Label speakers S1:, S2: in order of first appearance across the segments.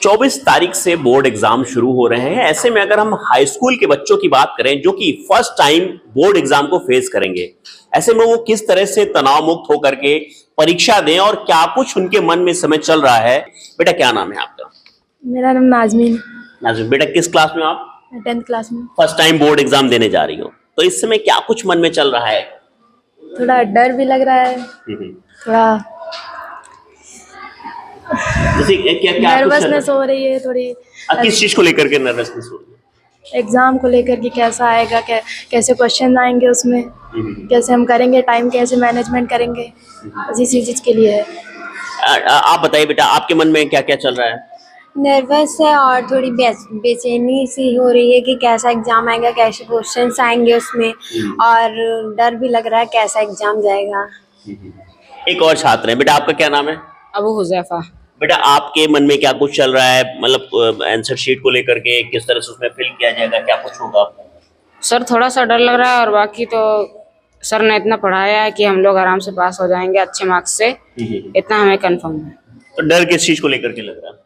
S1: 24 तारीख से board exam शुरू हो रहे हैं। ऐसे में अगर हम हाई स्कूल के बच्चों की बात करें जो कि फर्स्ट टाइम बोर्ड एग्जाम को फेस करेंगे, ऐसे में वो किस तरह से तनाव मुक्त होकर के परीक्षा दें और क्या कुछ उनके मन में समय चल रहा है। बेटा क्या नाम है आपका?
S2: मेरा नाम नाजमीन।
S1: नाज़मीन, बेटा किस क्लास में आप?
S2: 10th क्लास में।
S1: फर्स्ट टाइम बोर्ड एग्जाम देने जा रही हो, तो इस समय क्या कुछ मन में चल रहा है?
S2: थोड़ा डर भी लग रहा है, थोड़ा
S1: जैसे क्या क्या
S2: नर्वसनेस हो रही है थोड़ी।
S1: किस चीज को लेकर के नर्वसनेस हो रही है?
S2: एग्जाम को लेकर कि कैसा आएगा, कैसे क्वेश्चन आएंगे उसमें, कैसे हम करेंगे, टाइम कैसे मैनेजमेंट करेंगे, इसी चीज के लिए है।
S1: आप बताइए बेटा, आपके मन में क्या क्या चल रहा है?
S3: नर्वस है और थोड़ी बेचैनी सी हो रही है कि कैसा एग्जाम आएगा, कैसे क्वेश्चंस आएंगे उसमें, और डर भी लग रहा है कैसा एग्जाम जाएगा।
S1: एक और छात्र है, बेटा आपका क्या नाम है?
S4: अबू हुज़ैफा।
S1: बेटा आपके मन में क्या कुछ चल रहा है, मतलब आंसर शीट को लेकर के किस तरह से उसमें फिल किया जाएगा, क्या कुछ होगा?
S4: सर थोड़ा सा डर लग रहा है, और बाकी तो सर ने इतना पढ़ाया है कि हम लोग आराम से पास हो जाएंगे अच्छे मार्क्स से, इतना हमें कंफर्म है।
S1: तो डर किस चीज को लेकर के लग रहा है?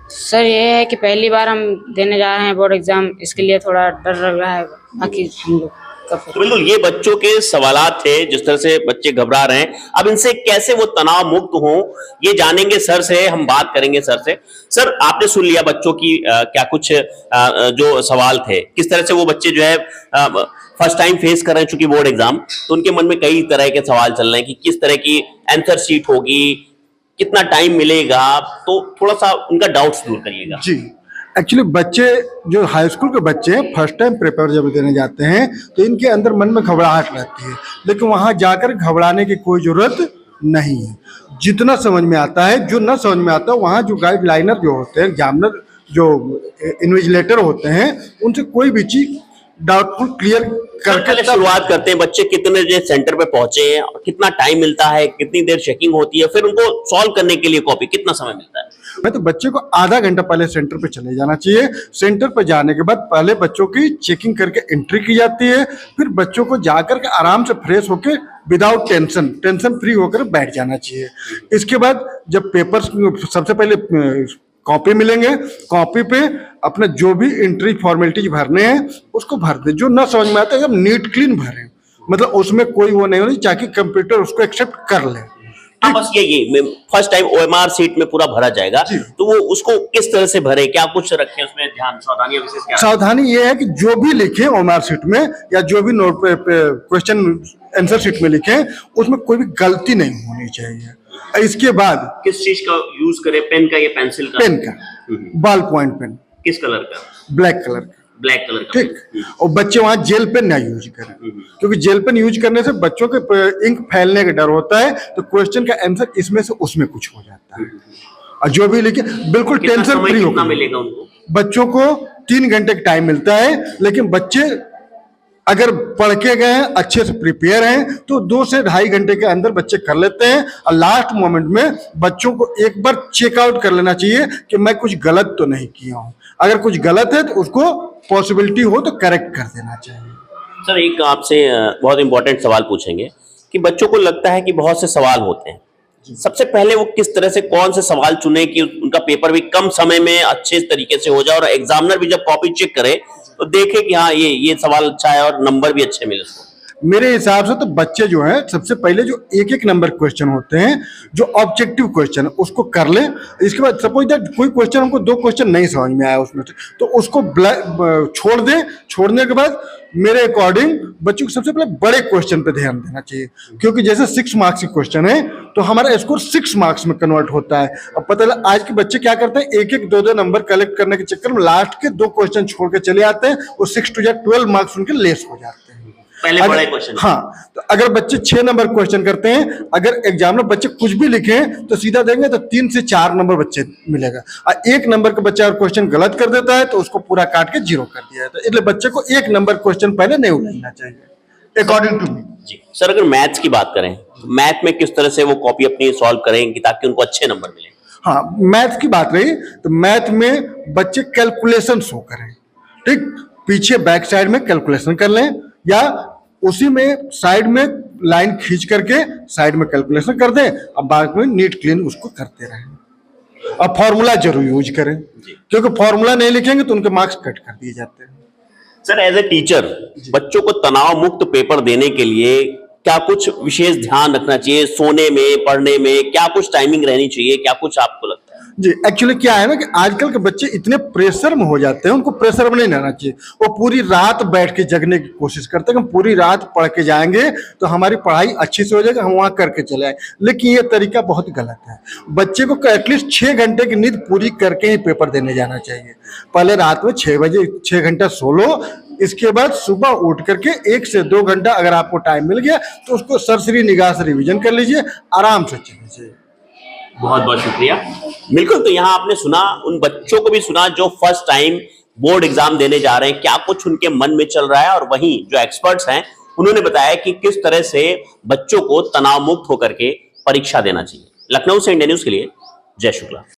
S4: सर ये है कि पहली बार हम देने जा रहे हैं बोर्ड एग्जाम, इसके लिए थोड़ा डर लग रहा है, बाकी हम लोग
S1: तो बिल्कुल ये बच्चों के सवालात थे, जिस तरह से बच्चे घबरा रहे हैं। अब इनसे कैसे वो तनाव मुक्त हों ये जानेंगे सर से, हम बात करेंगे सर से। सर आपने सुन लिया बच्चों की क्या कुछ जो सवाल थे, किस तरह से वो बच्चे जो है फर्स्ट टाइम फेस कर रहे हैं चूंकि बोर्ड एग्जाम, तो उनके मन में कई तरह के सवाल चल रहे हैं कि किस तरह की आंसर शीट होगी, कितना टाइम मिलेगा, तो थोड़ा सा उनका डाउट्स दूर करिएगा।
S5: जी, एक्चुअली बच्चे जो हाई स्कूल के बच्चे फर्स्ट टाइम पेपर जब देने जाते हैं तो इनके अंदर मन में घबराहट रहती है, लेकिन वहाँ जाकर घबराने की कोई ज़रूरत नहीं है। जितना समझ में आता है, जो ना समझ में आता है, वहाँ जो गाइडलाइनर जो होते हैं, एग्जामिनर जो इन्विजिलेटर होते हैं, उनसे कोई भी चीज़ डाउटफुल क्लियर करके
S1: शुरुआत करते हैं। बच्चे कितने देर सेंटर पे पहुंचे हैं, कितना टाइम मिलता है, कितनी देर चेकिंग होती है, फिर उनको सॉल्व करने के लिए कॉपी कितना समय मिलता है?
S5: मैं तो बच्चे को आधा घंटा पहले सेंटर पे चले जाना चाहिए। सेंटर पे जाने के बाद पहले बच्चों की चेकिंग करके एंट्री की जाती है, फिर बच्चों को जाकर के आराम से फ्रेश होकर विदाउट टेंशन फ्री होकर बैठ जाना चाहिए। इसके बाद जब पेपर्स सबसे पहले कॉपी मिलेंगे, कॉपी पे अपना जो भी एंट्री फॉर्मेलिटीज भरने हैं उसको भर दे। जो ना समझ में आता है एकदम नीट क्लीन भरें, मतलब उसमें कोई वो नहीं होनी, ताकि कंप्यूटर उसको एक्सेप्ट कर ले।
S1: बस ये फर्स्ट टाइम ओएमआर सीट में पूरा भरा जाएगा, तो वो उसको किस तरह से भरे, क्या कुछ रखें उसमें ध्यान, सावधानी विशेष क्या?
S5: सावधानी ये है कि जो भी लिखे ओएमआर सीट में या जो भी नोट पे क्वेश्चन आंसर शीट में लिखे, उसमें कोई भी गलती नहीं होनी चाहिए। इसके बाद
S1: किस चीज का यूज करें, पेन का या पेंसिल का?
S5: पेन का, बॉल पॉइंट पेन।
S1: किस कलर का?
S5: ब्लैक कलर का।
S1: ब्लैक कलर का,
S5: ठीक। और बच्चे वहां जेल पेन ना यूज करें, क्योंकि जेल पेन यूज करने से बच्चों के इंक फैलने का डर होता है, तो क्वेश्चन का आंसर इसमें से उसमें कुछ हो जाता है। और जो भी लिखे बिल्कुल टेंशन फ्री होगा।
S1: मिलेगा उनको? बच्चों
S5: को 3 घंटे का टाइम मिलता है, लेकिन बच्चे अगर पढ़ के गए हैं, अच्छे से प्रिपेयर हैं, तो 2 से 2.5 घंटे के अंदर बच्चे कर लेते हैं। और लास्ट मोमेंट में बच्चों को एक बार चेकआउट कर लेना चाहिए कि मैं कुछ गलत तो नहीं किया हूँ। अगर कुछ गलत है तो उसको पॉसिबिलिटी हो तो करेक्ट कर देना चाहिए।
S1: सर एक आपसे बहुत इंपॉर्टेंट सवाल पूछेंगे कि बच्चों को लगता है कि बहुत से सवाल होते हैं, सबसे पहले वो किस तरह से कौन से सवाल चुने कि उनका पेपर भी कम समय में अच्छे तरीके से हो जाए और एग्जामिनर भी जब कॉपी चेक करे तो देखे कि हाँ ये सवाल अच्छा है और नंबर भी अच्छे मिले उसको?
S5: मेरे हिसाब से तो बच्चे जो है सबसे पहले जो एक नंबर क्वेश्चन होते हैं, जो ऑब्जेक्टिव क्वेश्चन, उसको कर ले। इसके बाद सपोज दैट कोई क्वेश्चन हमको 2 क्वेश्चन नहीं समझ में आया उसमें से, तो उसको छोड़ दे। छोड़ने के बाद मेरे अकॉर्डिंग बच्चों को सबसे पहले बड़े क्वेश्चन पे ध्यान देना चाहिए, क्योंकि जैसे 6 मार्क्स की क्वेश्चन है तो हमारा स्कोर 6 मार्क्स में कन्वर्ट होता है। अब पता लगा आज के बच्चे क्या करते हैं, 1-1, 2-2 नंबर कलेक्ट करने के चक्कर में लास्ट के 2 क्वेश्चन छोड़ के चले आते हैं, वो 6 to 12 मार्क्स उनके लेस हो जाते हैं।
S1: पहले बड़े क्वेश्चन।
S5: हाँ, तो अगर बच्चे 6 नंबर क्वेश्चन करते हैं, अगर एग्जाम में बच्चे कुछ भी लिखें तो सीधा देंगे तो 3 से 4 नंबर बच्चे मिलेगा। और 1 नंबर का बच्चा क्वेश्चन गलत कर देता है तो उसको पूरा काट के 0 कर दिया है। तो इसलिए बच्चे को 1 नंबर क्वेश्चन पहले नहीं उठाना चाहिए, अकॉर्डिंग टू मी।
S1: जी सर, अगर मैथ्स की बात करें, मैथ में किस तरह से वो कॉपी अपनी सॉल्व करेंगे ताकि उनको अच्छे नंबर मिले?
S5: हाँ, मैथ की बात रही तो मैथ में बच्चे कैलकुलेशन शो करें, ठीक, पीछे बैक साइड में कैलकुलेशन कर लें, या उसी में साइड में लाइन खींच करके साइड में कैलकुलेशन कर दें, अब बाद में नीट क्लीन उसको करते रहें। और फॉर्मूला जरूर यूज करें, क्योंकि फॉर्मूला नहीं लिखेंगे तो उनके मार्क्स कट कर दिए जाते हैं।
S1: सर एज ए टीचर बच्चों को तनाव मुक्त पेपर देने के लिए क्या कुछ विशेष ध्यान रखना चाहिए? सोने में, पढ़ने में क्या कुछ टाइमिंग रहनी चाहिए? क्या कुछ आपको लगता है?
S5: जी, एक्चुअली क्या है ना कि आजकल के बच्चे इतने प्रेशर में हो जाते हैं, उनको प्रेशर में नहीं रहना चाहिए। वो पूरी रात बैठ के जगने की कोशिश करते हैं कि हम पूरी रात पढ़ के जाएंगे तो हमारी पढ़ाई अच्छी से हो जाएगी, हम वहाँ करके चले आए। लेकिन ये तरीका बहुत गलत है। बच्चे को एटलीस्ट 6 घंटे की नींद पूरी करके ही पेपर देने जाना चाहिए। पहले रात में 6 बजे 6 घंटा सो लो, इसके बाद सुबह उठ करके 1 से 2 घंटा अगर आपको टाइम मिल गया तो उसको सरसरी निगाह से रिवीजन कर लीजिए, आराम से चलिए।
S1: बहुत बहुत शुक्रिया। बिल्कुल, तो यहाँ आपने सुना, उन बच्चों को भी सुना जो फर्स्ट टाइम बोर्ड एग्जाम देने जा रहे हैं, क्या कुछ उनके मन में चल रहा है, और वहीं जो एक्सपर्ट्स हैं उन्होंने बताया कि किस तरह से बच्चों को तनाव मुक्त होकर के परीक्षा देना चाहिए। लखनऊ से इंडिया न्यूज के लिए जय शुक्ला।